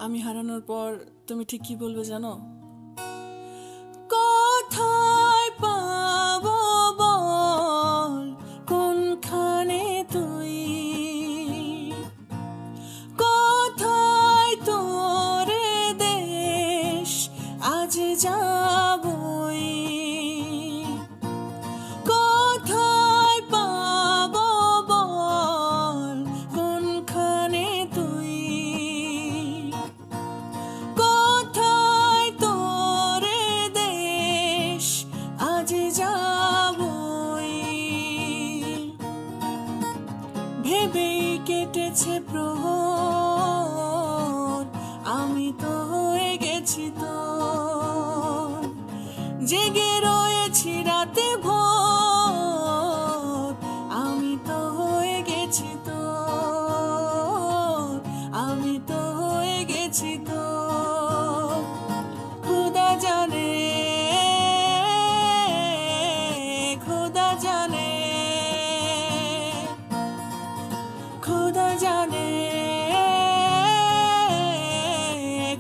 আমি হারানোর পর তুমি ঠিক কি বলবে জানো? কোথায় পাবো বল, কোনখানে তুই, কোথায় তোরে দেশ, আজ যাবই। কোথায় পাবো বল, কোনখানে তুই, কোথায় তোরে দেশ, আজ যাবই। ভেবেই কেটেছে প্রহর, আমি তো হয়ে গেছি তোর, জেগে রয়েছি রাতে ভোর, আমি তো হয়ে গেছি তোর, আমি তো হয়ে গেছি তোর। খুদা জানে, খুদা জানে, খুদা জানে,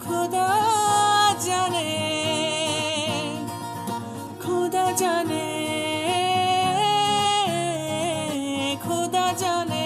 খুদা জানে, খুদা জানে, খুদা জানে।